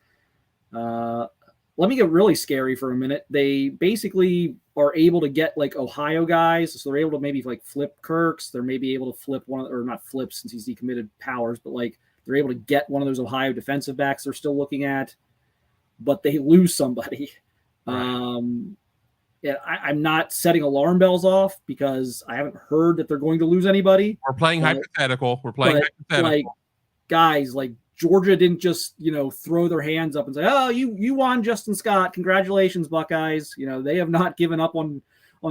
Let me get really scary for a minute. They basically are able to get like Ohio guys. So they're able to maybe like flip Kirks. They're maybe able to flip one, or not flip since he's decommitted Powers, but like They're able to get one of those Ohio defensive backs they're still looking at, but they lose somebody. Right. Yeah, I'm not setting alarm bells off because I haven't heard that they're going to lose anybody.
We're playing hypothetical.
Like, guys, like Georgia didn't just, throw their hands up and say, "Oh, you won, Justin Scott. Congratulations, Buckeyes." They have not given up on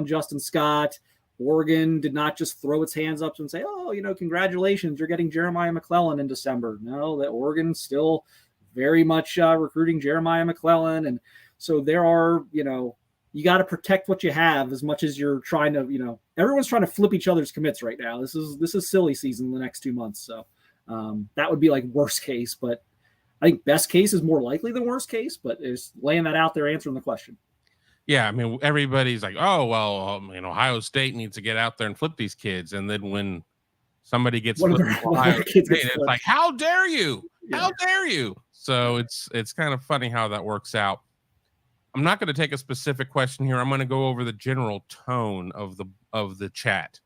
Justin Scott. Oregon did not just throw its hands up and say, "Oh, congratulations, you're getting Jeremiah McClellan in December." No, that Oregon's still very much recruiting Jeremiah McClellan. And so there are, you got to protect what you have as much as you're trying to, everyone's trying to flip each other's commits right now. This is silly season in the next 2 months. So that would be like worst case, but I think best case is more likely than worst case, but it's laying that out there, answering the question.
Yeah. I mean, everybody's like, oh, well, Ohio State needs to get out there and flip these kids. And then when somebody gets flipped, Ohio State, it's like, how dare you? Yeah. How dare you? So it's kind of funny how that works out. I'm not going to take a specific question here. I'm going to go over the general tone of the chat.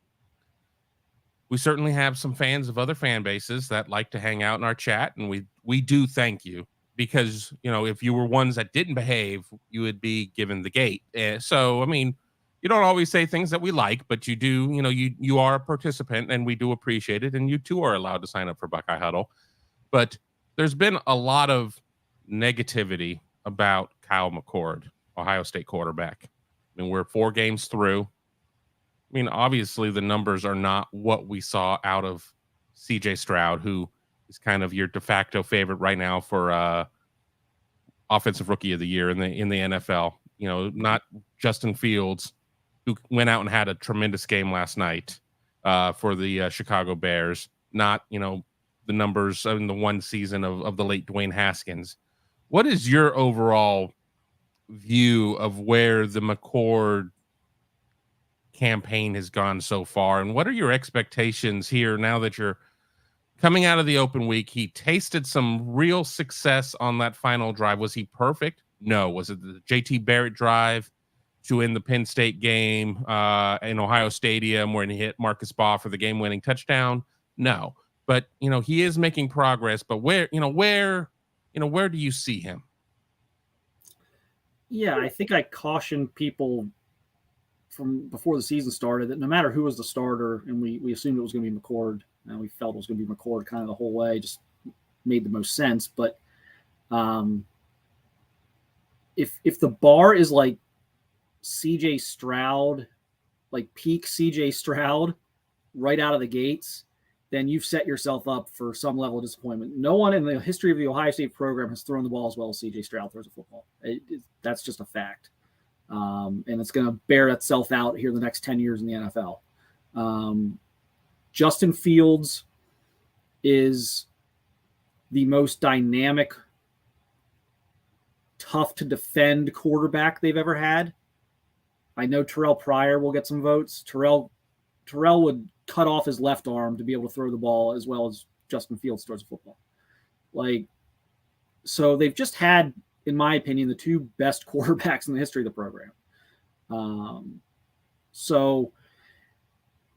We certainly have some fans of other fan bases that like to hang out in our chat, and we do thank you, because if you were ones that didn't behave, you would be given the gate. So I mean, you don't always say things that we like, but you do. You are a participant, and we do appreciate it. And you too are allowed to sign up for Buckeye Huddle. But there's been a lot of negativity about Kyle McCord, Ohio State quarterback. I mean, we're 4 games through. I mean, obviously the numbers are not what we saw out of CJ Stroud, who is kind of your de facto favorite right now for offensive rookie of the year in the NFL. Not Justin Fields, who went out and had a tremendous game last night for the Chicago Bears. Not, the numbers in the one season of the late Dwayne Haskins. What is your overall view of where the McCord campaign has gone so far, and what are your expectations here now that you're coming out of the open week? He tasted some real success on that final drive. Was he perfect? No. Was it the JT Barrett drive to end the Penn State game in Ohio Stadium where he hit Marcus Baugh for the game-winning touchdown? No. But he is making progress. But where do you see him?
Yeah, I think I cautioned people from before the season started that no matter who was the starter, and we assumed it was going to be McCord, and we felt it was going to be McCord kind of the whole way, just made the most sense. But if the bar is like CJ Stroud, like peak CJ Stroud right out of the gates, then you've set yourself up for some level of disappointment. No one in the history of the Ohio State program has thrown the ball as well as CJ Stroud throws a football. That's just a fact. And it's going to bear itself out here the next 10 years in the NFL. Justin Fields is the most dynamic, tough to defend quarterback they've ever had. I know Terrell Pryor will get some votes. Terrell would cut off his left arm to be able to throw the ball as well as Justin Fields throws a football. So they've just had, in my opinion, the 2 best quarterbacks in the history of the program. So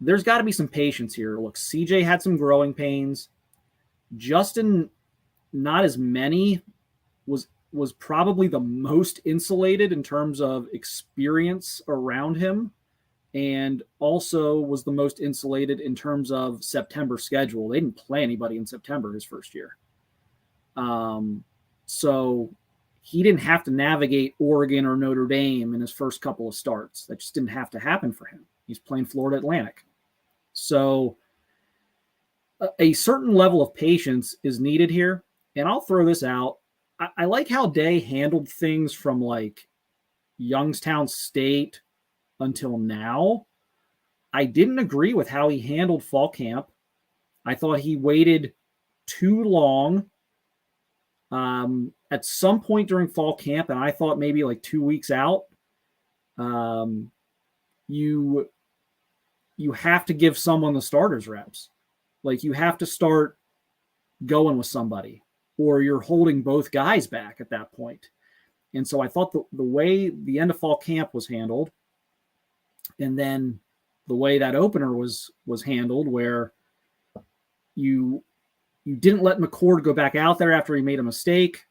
there's got to be some patience here. Look, CJ had some growing pains. Justin, not as many, was probably the most insulated in terms of experience around him, and also was the most insulated in terms of September schedule. They didn't play anybody in September his first year. So he didn't have to navigate Oregon or Notre Dame in his first couple of starts. That just didn't have to happen for him. He's playing Florida Atlantic. So a certain level of patience is needed here. And I'll throw this out. I like how Day handled things from like Youngstown State until now. I didn't agree with how he handled fall camp. I thought he waited too long. At some point during fall camp, and I thought maybe like 2 weeks out, you have to give someone the starters reps. Like you have to start going with somebody, or you're holding both guys back at that point. And so I thought the way the end of fall camp was handled, and then the way that opener was handled, where you you didn't let McCord go back out there after he made a mistake,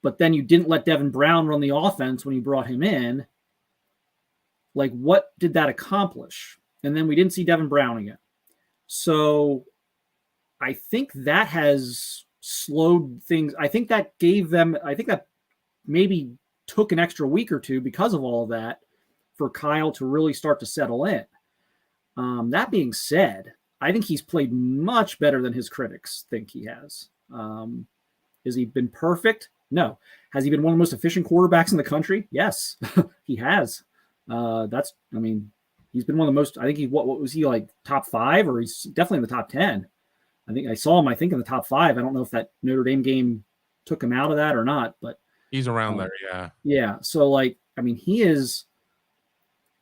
but then you didn't let Devin Brown run the offense when you brought him in. Like, what did that accomplish? And then we didn't see Devin Brown again. So I think that has slowed things. I think that maybe took an extra week or two because of all of that for Kyle to really start to settle in. That being said, I think he's played much better than his critics think he has. Has he been perfect? No. Has he been one of the most efficient quarterbacks in the country? Yes, he has. He's been one of the most, I think what was he, like top 5, or he's definitely in the top 10. I think I saw him, in the top 5. I don't know if that Notre Dame game took him out of that or not, but
he's around there. Yeah.
Yeah. So he is,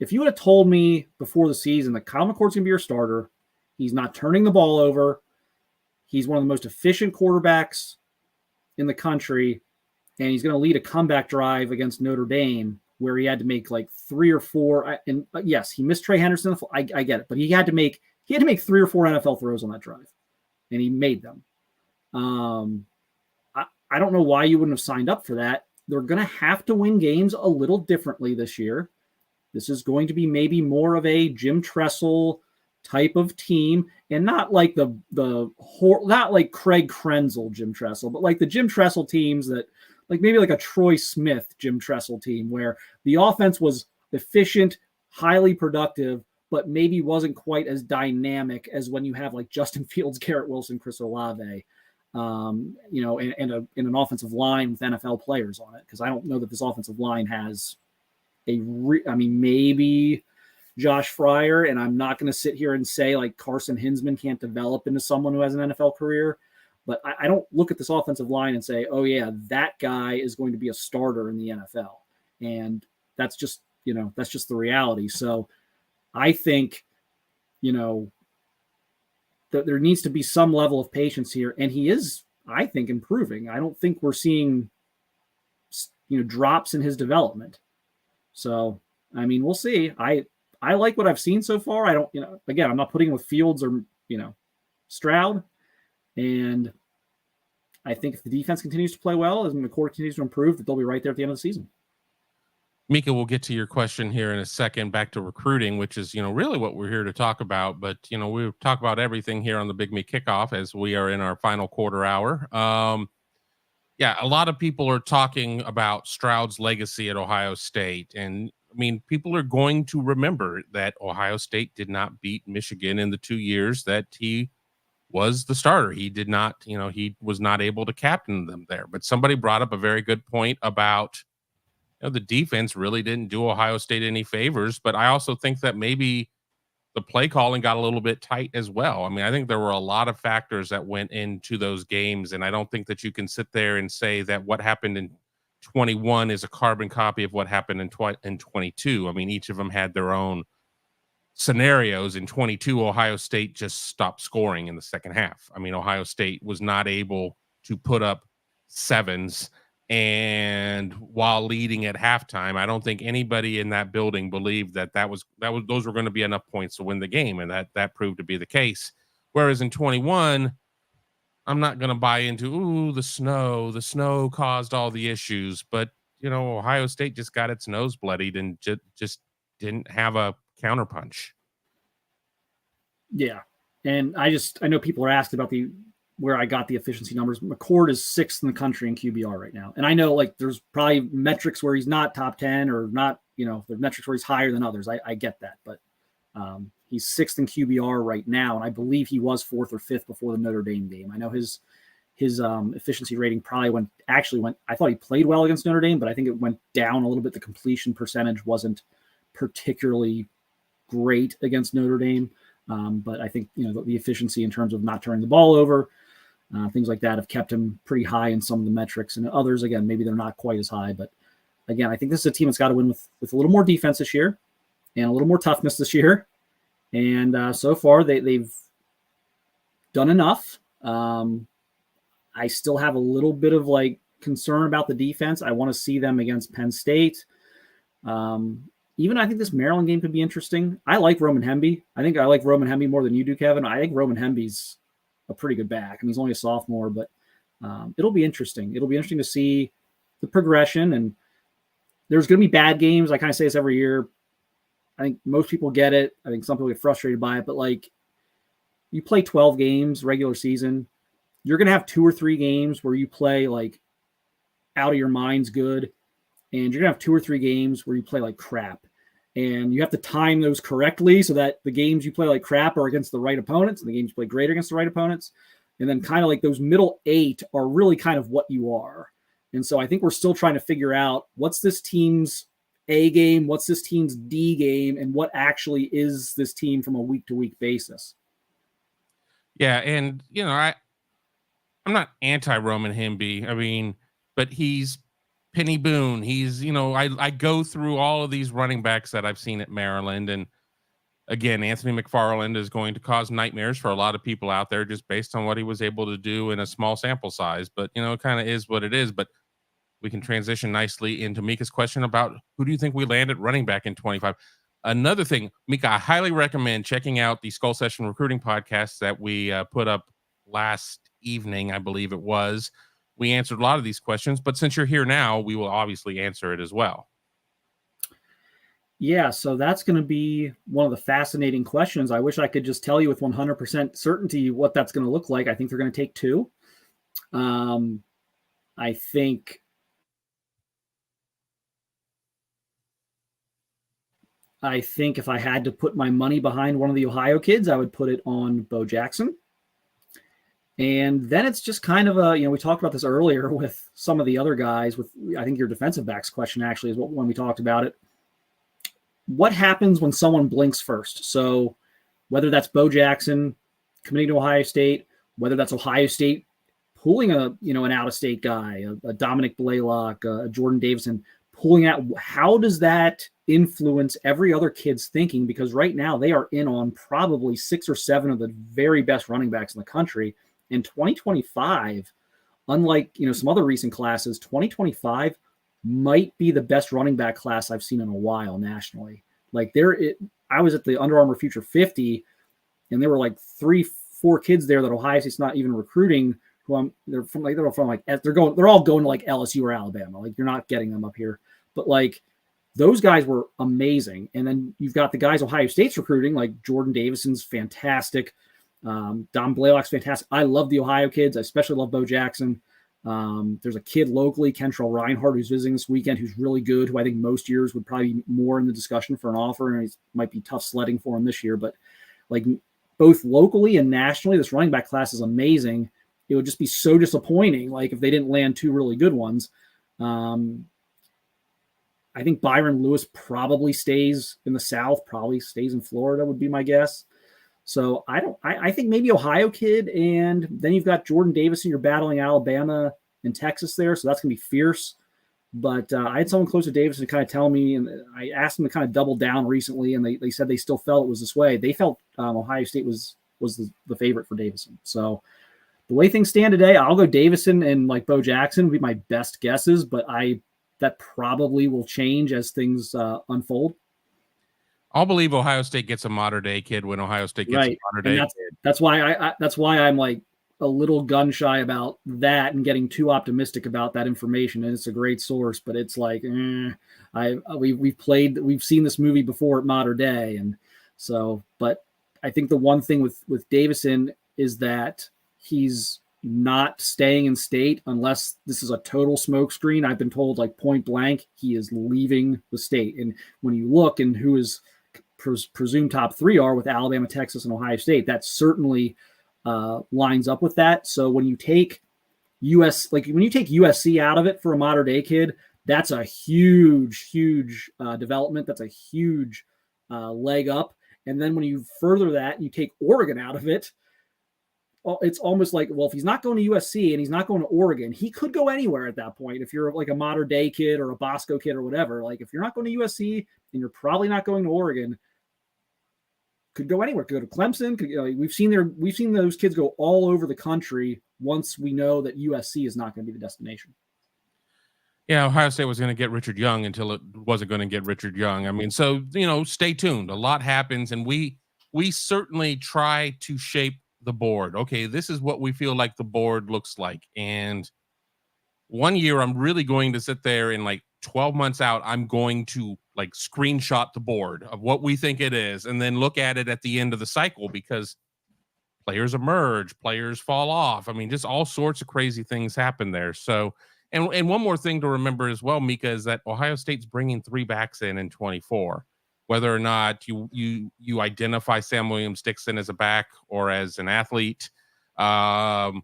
if you would have told me before the season that Kyle McCord's going to be your starter, he's not turning the ball over, he's one of the most efficient quarterbacks in the country, and he's going to lead a comeback drive against Notre Dame where he had to make like 3 or 4. And yes, he missed Trey Henderson. I get it, but he had to make 3 or 4 NFL throws on that drive, and he made them. I don't know why you wouldn't have signed up for that. They're going to have to win games a little differently this year. This is going to be maybe more of a Jim Tressel type of team, and not like not like Craig Krenzel Jim Tressel, but like the Jim Tressel teams that, like maybe like a Troy Smith Jim Tressel team where the offense was efficient, highly productive, but maybe wasn't quite as dynamic as when you have like Justin Fields, Garrett Wilson, Chris Olave, and in an offensive line with NFL players on it. Because I don't know that this offensive line has maybe Josh Fryer, and I'm not going to sit here and say like Carson Hinsman can't develop into someone who has an NFL career. But I don't look at this offensive line and say, oh, yeah, that guy is going to be a starter in the NFL. And that's just the reality. So I think, that there needs to be some level of patience here. And he is, I think, improving. I don't think we're seeing, drops in his development. So, we'll see. I like what I've seen so far. I don't, again, I'm not putting him with Fields or, Stroud. And I think if the defense continues to play well, as McCord continues to improve, that they'll be right there at the end of the season.
Mika, we'll get to your question here in a second, back to recruiting, which is, really what we're here to talk about. But, we talk about everything here on the Big Me Kickoff as we are in our final quarter hour. A lot of people are talking about Stroud's legacy at Ohio State. And people are going to remember that Ohio State did not beat Michigan in the 2 years that he was the starter. He did not, he was not able to captain them there. But somebody brought up a very good point about, the defense really didn't do Ohio State any favors. But I also think that maybe the play calling got a little bit tight as well. I think there were a lot of factors that went into those games. And I don't think that you can sit there and say that what happened in 21 is a carbon copy of what happened in 22. Each of them had their own scenarios. In 22, Ohio State just stopped scoring in the second half. Ohio State was not able to put up 7s, and while leading at halftime, I don't think anybody in that building believed that those were going to be enough points to win the game, and that proved to be the case. Whereas in 21, I'm not going to buy into the snow caused all the issues, but Ohio State just got its nose bloodied and just didn't have a counterpunch.
Yeah. And I know people are asked about where I got the efficiency numbers. McCord is 6th in the country in QBR right now. And I know there's probably metrics where he's not top 10 or not, there's metrics where he's higher than others. I get that, but he's 6th in QBR right now. And I believe he was 4th or 5th before the Notre Dame game. I know his efficiency rating probably went, I thought he played well against Notre Dame, but I think it went down a little bit. The completion percentage wasn't particularly great against Notre Dame. But I think, the efficiency in terms of not turning the ball over, things like that have kept him pretty high in some of the metrics, and others, again, maybe they're not quite as high. But again, I think this is a team that's got to win with a little more defense this year and a little more toughness this year. And so far they've done enough. I still have a little bit of concern about the defense. I want to see them against Penn State. Even I think this Maryland game could be interesting. I like Roman Hemby. I think I like Roman Hemby more than you do, Kevin. I think Roman Hemby's a pretty good back. I mean, he's only a sophomore, but it'll be interesting. It'll be interesting to see the progression, and there's going to be bad games. I kind of say this every year. I think most people get it. I think some people get frustrated by it, but like you play 12 games regular season, you're going to have 2 or 3 games where you play like out of your mind's good. And you're going to have 2 or 3 games where you play like crap. And you have to time those correctly so that the games you play like crap are against the right opponents and the games you play great against the right opponents. And then kind of like those middle 8 are really kind of what you are. And so I think we're still trying to figure out what's this team's A game, what's this team's D game, and what actually is this team from a week-to-week basis.
Yeah, and I'm not anti-Roman Himby. I mean, but he's Penny Boone. He's, I go through all of these running backs that I've seen at Maryland, and again, Anthony McFarland is going to cause nightmares for a lot of people out there just based on what he was able to do in a small sample size. But it kind of is what it is. But we can transition nicely into Mika's question about who do you think we land at running back in 25. Another thing, Mika, I highly recommend checking out the Skull Session Recruiting podcast that we put up last evening, I believe it was. We answered a lot of these questions, but since you're here now, we will obviously answer it as well.
Yeah, so that's going to be one of the fascinating questions. I wish I could just tell you with 100% certainty what that's going to look like. I think they're going to take 2. I think if I had to put my money behind one of the Ohio kids, I would put it on Bo Jackson. And then it's just kind of we talked about this earlier with some of the other guys. With I think your defensive backs question actually is when we talked about it. What happens when someone blinks first? So whether that's Bo Jackson committing to Ohio State, whether that's Ohio State pulling an out-of-state guy, a Dominic Blaylock, a Jordan Davison, pulling out, how does that influence every other kid's thinking? Because right now they are in on probably 6 or 7 of the very best running backs in the country. In 2025, unlike some other recent classes, 2025 might be the best running back class I've seen in a while nationally. Like I was at the Under Armour Future 50, and there were like 3-4 kids there that Ohio State's not even recruiting. They're all going to like LSU or Alabama. Like you're not getting them up here, but like those guys were amazing. And then you've got the guys Ohio State's recruiting, like Jordan Davison's fantastic. Dom Blaylock's fantastic. I love the Ohio kids. I especially love Bo Jackson. There's a kid locally, Kentrell Reinhardt, who's visiting this weekend, who's really good, who I think most years would probably be more in the discussion for an offer, and it might be tough sledding for him this year. But like both locally and nationally, this running back class is amazing. It would just be so disappointing, like if they didn't land 2 really good ones. I think Byron Lewis probably stays in the South, probably stays in Florida would be my guess. So I think maybe Ohio kid, and then you've got Jordan Davison. You're battling Alabama and Texas there, so that's going to be fierce. But I had someone close to Davison kind of tell me, and I asked them to kind of double down recently, and they said they still felt it was this way. They felt Ohio State was the favorite for Davison. So the way things stand today, I'll go Davison and like Bo Jackson would be my best guesses, but that probably will change as things unfold.
I'll believe Ohio State gets a modern day kid when Ohio State gets a modern day kid.
That's why I'm like a little gun shy about that and getting too optimistic about that information. And it's a great source, but it's like we've seen this movie before at modern day, and so. But I think the one thing with Davison is that he's not staying in state unless this is a total smokescreen. I've been told like point blank he is leaving the state. And when you look and who is presumed top 3 are with Alabama, Texas, and Ohio State, that certainly lines up with that. So when you take USC out of it for a modern day kid, that's a huge development. That's a huge leg up. And then when you further that and you take Oregon out of it, it's almost like, well, if he's not going to USC and he's not going to Oregon, he could go anywhere at that point. If you're like a modern day kid or a Bosco kid or whatever, like if you're not going to USC and you're probably not going to Oregon, could go anywhere. Could go to Clemson. We've seen those kids go all over the country once we know that USC is not going to be the destination.
Yeah, Ohio State was going to get Richard Young until it wasn't going to get Richard Young. I mean, so stay tuned. A lot happens, and we certainly try to shape the board. Okay, this is what we feel like the board looks like. And one year I'm really going to sit there and like 12 months out, I'm going to like screenshot the board of what we think it is and then look at it at the end of the cycle, because players emerge, players fall off. I mean, just all sorts of crazy things happen there. So, and one more thing to remember as well, Mika, is that Ohio State's bringing 3 backs in 24. Whether or not you identify Sam Williams-Dixon as a back or as an athlete, it'll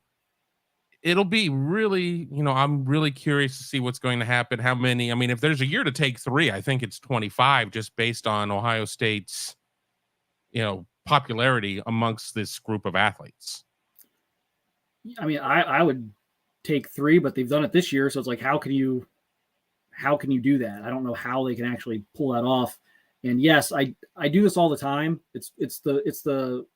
be really, I'm really curious to see what's going to happen. How many? I mean, if there's a year to take 3, I think it's 25, just based on Ohio State's popularity amongst this group of athletes.
I mean, I would take 3, but they've done it this year, so it's like, how can you do that? I don't know how they can actually pull that off. And yes, I do this all the time. It's the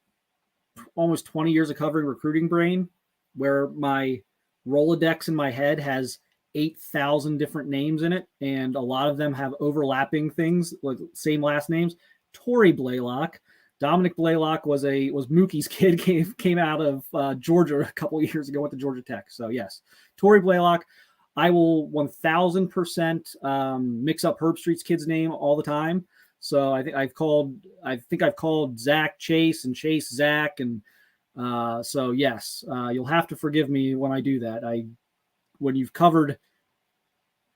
almost 20 years of covering recruiting brain, where my Rolodex in my head has 8,000 different names in it, and a lot of them have overlapping things, like same last names. Tory Blaylock. Dominic Blaylock was Mookie's kid, came out of Georgia a couple of years ago, went to Georgia Tech. So yes, Tory Blaylock. I will 1,000% mix up Herb Street's kid's name all the time. So I think I've called Zach Chase and Chase Zach, and so yes, you'll have to forgive me when I do that. When you've covered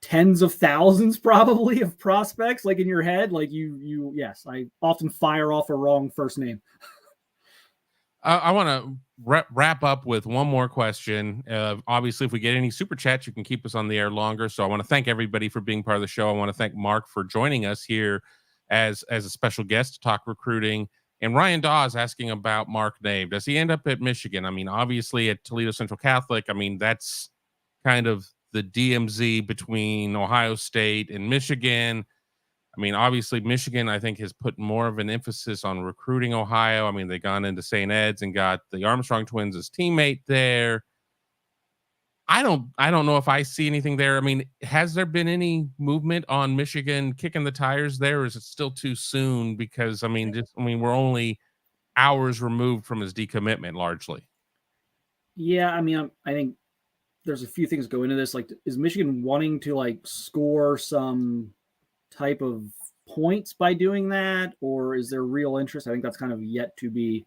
tens of thousands probably of prospects, like in your head, like yes, I often fire off a wrong first name.
I want to wrap up with one more question. Obviously, if we get any super chats, you can keep us on the air longer. So I want to thank everybody for being part of the show. I want to thank Mark for joining us here as a special guest to talk recruiting. And Ryan Dawes asking about Mark Nave. Does he end up at Michigan? I mean, obviously at Toledo Central Catholic, I mean, that's kind of the DMZ between Ohio State and Michigan. I mean, obviously Michigan, I think, has put more of an emphasis on recruiting Ohio. I mean, they've gone into St. Ed's and got the Armstrong twins as teammate there. I don't know if I see anything there. I mean, has there been any movement on Michigan kicking the tires there, or is it still too soon? Because we're only hours removed from his decommitment largely.
Yeah, I mean, I think there's a few things go into this. Like, is Michigan wanting to like score some type of points by doing that, or is there real interest? I think that's kind of yet to be.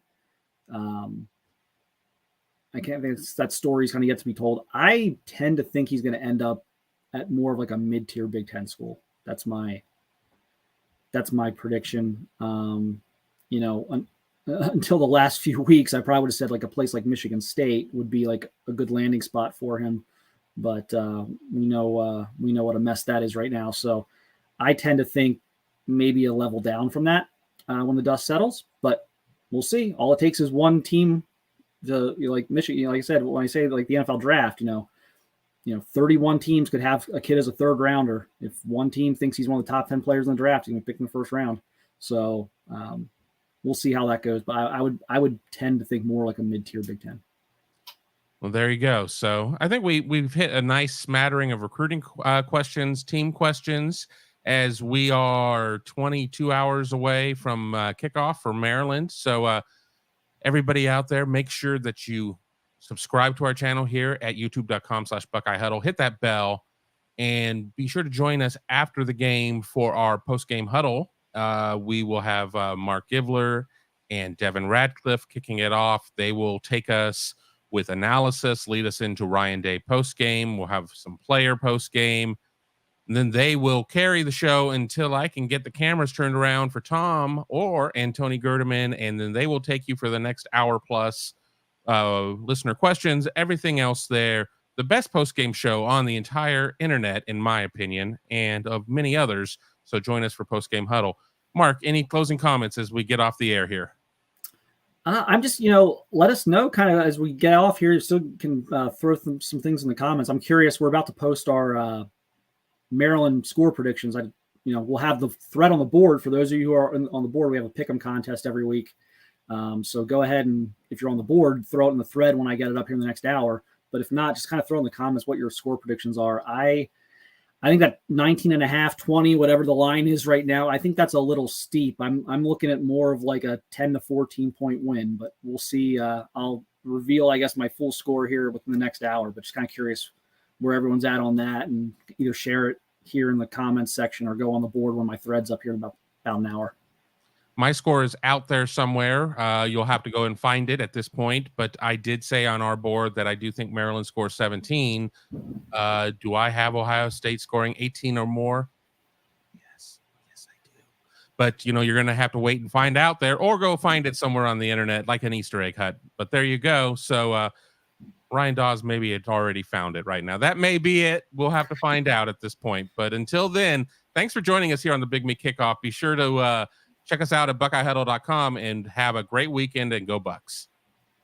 I can't think that story's kind of yet to be told. I tend to think he's going to end up at more of like a mid-tier Big Ten school. That's my prediction. Until the last few weeks, I probably would have said like a place like Michigan State would be like a good landing spot for him. But we know what a mess that is right now. So I tend to think maybe a level down from that when the dust settles. But we'll see. All it takes is one team to, like Michigan. Like I said, when I say like the NFL draft, 31 teams could have a kid as a third rounder. If one team thinks he's one of the top 10 players in the draft, he's going to pick in the first round. So we'll see how that goes. But I would tend to think more like a mid-tier Big Ten.
Well, there you go. So I think we've hit a nice smattering of recruiting questions, team questions, as we are 22 hours away from kickoff for Maryland. So everybody out there, make sure that you subscribe to our channel here at youtube.com/Buckeye Huddle. Hit that bell and be sure to join us after the game for our post-game huddle. We will have Mark Givler and Devin Radcliffe kicking it off. They will take us with analysis, lead us into Ryan Day post-game. We'll have some player post-game. And then they will carry the show until I can get the cameras turned around for Tom and Tony Gerdeman, and then they will take you for the next hour plus. Listener questions, everything else there. The best post-game show on the entire internet, in my opinion, and of many others. So join us for post-game huddle. Mark, any closing comments as we get off the air here?
I'm just, let us know kind of as we get off here. You still can throw some things in the comments. I'm curious. We're about to post our Maryland score predictions. We'll have the thread on the board. For those of you who are on the board, we have a pick'em contest every week. So go ahead and if you're on the board, throw it in the thread when I get it up here in the next hour. But if not, just kind of throw in the comments what your score predictions are. I think that 19.5, 20, whatever the line is right now, I think that's a little steep. I'm looking at more of like a 10 to 14 point win, but we'll see. I'll reveal, I guess, my full score here within the next hour, but just kind of curious where everyone's at on that, and either share it here in the comments section or go on the board when my thread's up here in about an hour.
My score is out there somewhere. You'll have to go and find it at this point. But I did say on our board that I do think Maryland scores 17. Do I have Ohio State scoring 18 or more? Yes, I do. But, you're going to have to wait and find out there, or go find it somewhere on the internet like an Easter egg hunt. But there you go. So Ryan Dawes maybe had already found it right now. That may be it. We'll have to find out at this point. But until then, thanks for joining us here on the Big Me Kickoff. Be sure to check us out at BuckeyeHuddle.com and have a great weekend, and go Bucks.